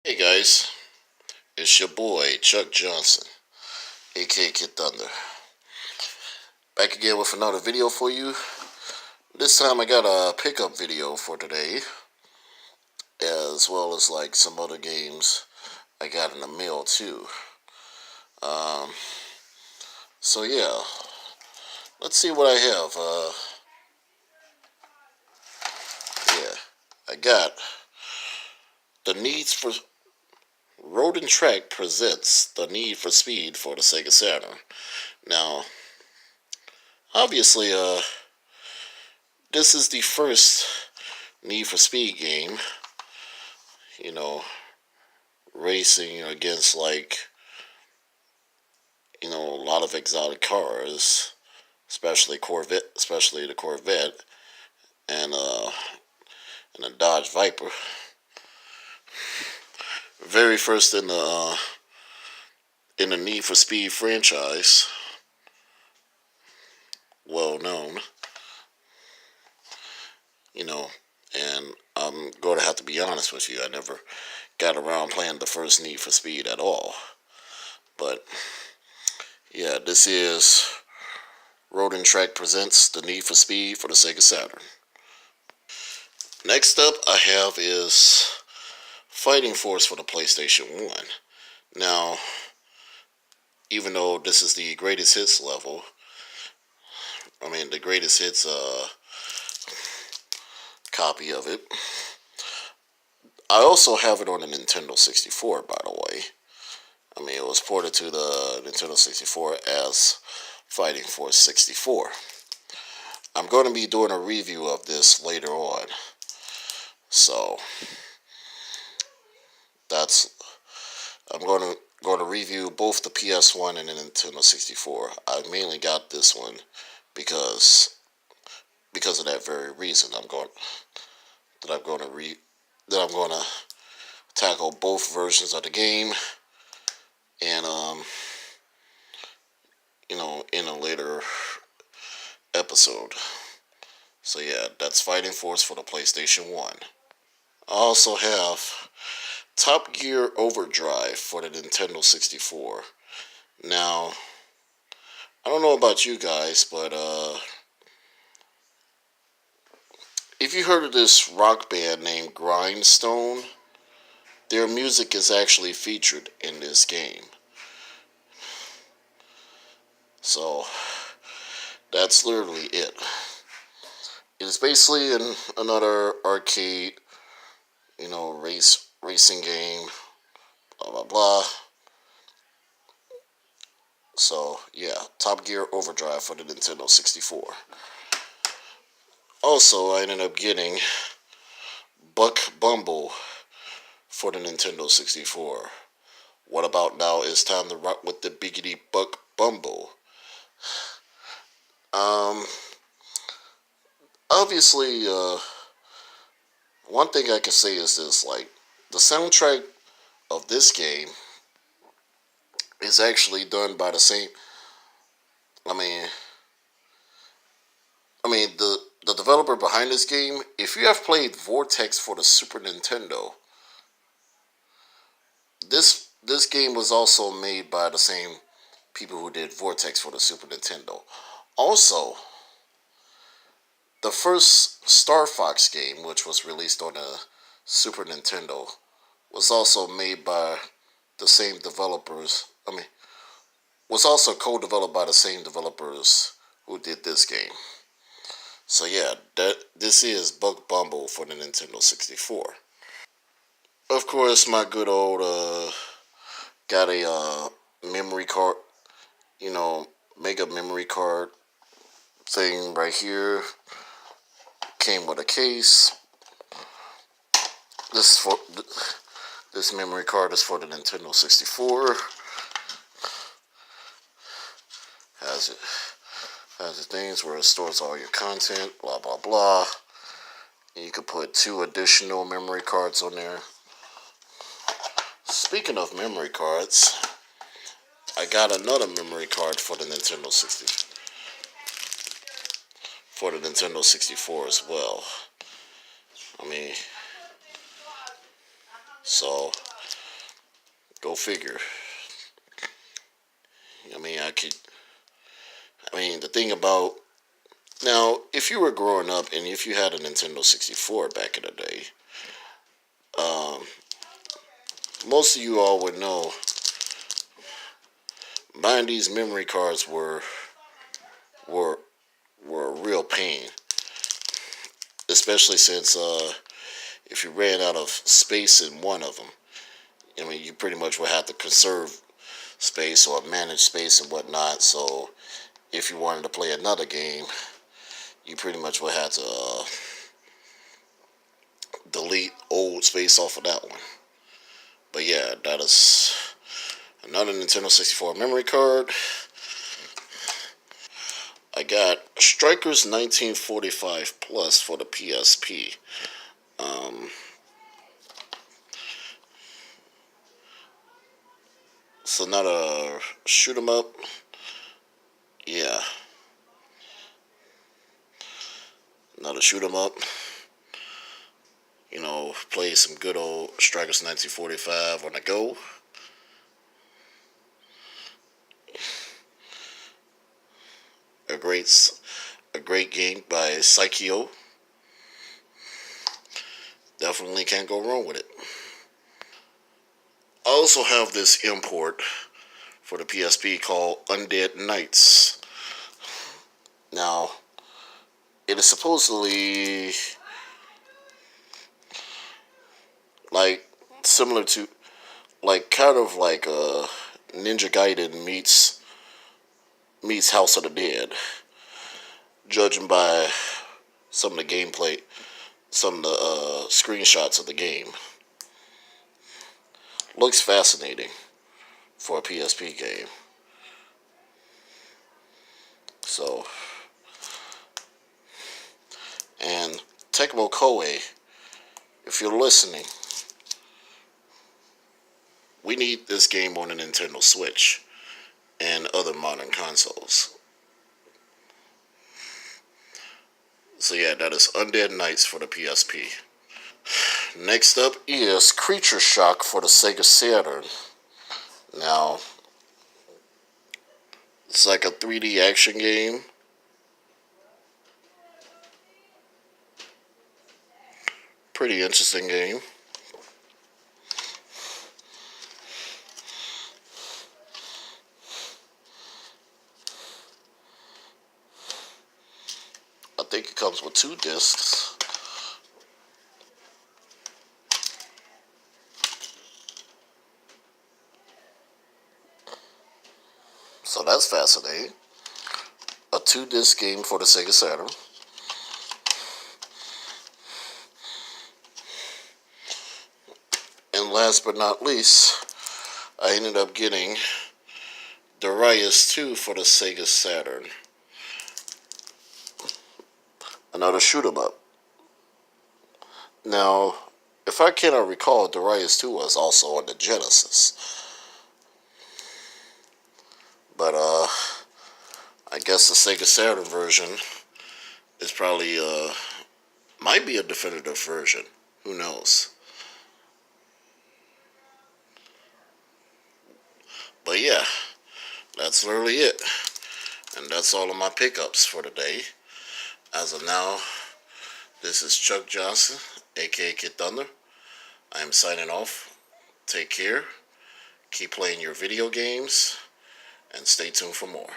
Hey guys, it's your boy Chuck Johnson, a.k.a. Kid Thunder. Back again with another video for you. This time I got a pickup video for today, as well as like some other games I got in the mail too. Um, so yeah, let's see what I have. Yeah, I got the needs for Road and Track presents the Need for Speed for the Sega Saturn. Now, obviously, this is the first Need for Speed game, you know, racing against a lot of exotic cars, especially the Corvette and a Dodge Viper. Very first in the Need for Speed franchise, well known, you know, and I'm going to have to be honest with you, I never got around playing the first Need for Speed at all. But yeah, this is Road and Track presents the Need for Speed for the Sega Saturn. Next up I have is Fighting Force for the PlayStation 1. Now, even though this is the greatest hits level, the greatest hits copy of it, I also have it on the Nintendo 64, by the way. It was ported to the Nintendo 64 as Fighting Force 64. I'm going to be doing a review of this later on. So, I'm going to review both the PS1 and the Nintendo 64. I mainly got this one because of that very reason. I'm going to tackle both versions of the game, and in a later episode. So yeah, that's Fighting Force for the PlayStation 1. I also have Top Gear Overdrive for the Nintendo 64. Now, I don't know about you guys, but if you heard of this rock band named Grindstone, their music is actually featured in this game. So, that's literally it. It is basically another arcade, racing game, blah blah blah. So yeah, Top Gear Overdrive for the Nintendo 64. Also, I ended up getting Bumble for the Nintendo 64. What about now? It's time to rock with the biggity Buck Bumble. Um, Obviously, one thing I can say is this: like, the soundtrack of this game is actually done by the same. I mean, the developer behind this game. If you have played Vortex for the Super Nintendo, this game was also made by the same people who did Vortex for the Super Nintendo. Also, the first Star Fox game, which was released on the Super Nintendo, was also made by the same developers. Was also co-developed by the same developers who did this game. So yeah, this is Buck Bumble for the Nintendo 64. Of course, my good old got a memory card, mega memory card thing right here. Came with a case. This memory card is for the Nintendo 64. Has the things where it stores all your content, blah blah blah. And you can put 2 additional memory cards on there. Speaking of memory cards, I got another memory card for the Nintendo 64 as well. So Go figure. I mean, the thing about now, if you were growing up and if you had a Nintendo 64 back in the day, um, most of you all would know buying these memory cards were were a real pain, especially since if you ran out of space in one of them, I mean, you pretty much would have to conserve space or manage space and whatnot. So if you wanted to play another game, you pretty much would have to delete old space off of that one. But yeah, that is another Nintendo 64 memory card. I got Strikers 1945 Plus for the PSP. Um, so not a shoot 'em up. Yeah, not a shoot 'em up. Play some good old Strikers 1945 on the go. A great, a great game by Psycheo. Definitely can't go wrong with it. I also have this import for the PSP called Undead Nights. Now, it is supposedly like similar to, like kind of like Ninja Gaiden meets House of the Dead, judging by some of the gameplay, some of the screenshots of the game. Looks fascinating for a PSP game. So, and Tecmo Koei, if you're listening, we need this game on the Nintendo Switch and other modern consoles. So yeah, that is Undead Nights for the PSP. Next up is Creature Shock for the Sega Saturn. Now, it's like a 3D action game. Pretty interesting game. I think it comes with 2 discs. So that's fascinating. A 2-disc game for the Sega Saturn. And last but not least, I ended up getting Darius 2 for the Sega Saturn. Another shoot 'em up. Now, if I cannot recall, Darius 2 was also on the Genesis. But I guess the Sega Saturn version is probably might be a definitive version. Who knows? But yeah, that's literally it. And that's all of my pickups for today. As of now, this is Chuck Johnson, a.k.a. Kid Thunder. I am signing off. Take care. Keep playing your video games. And stay tuned for more.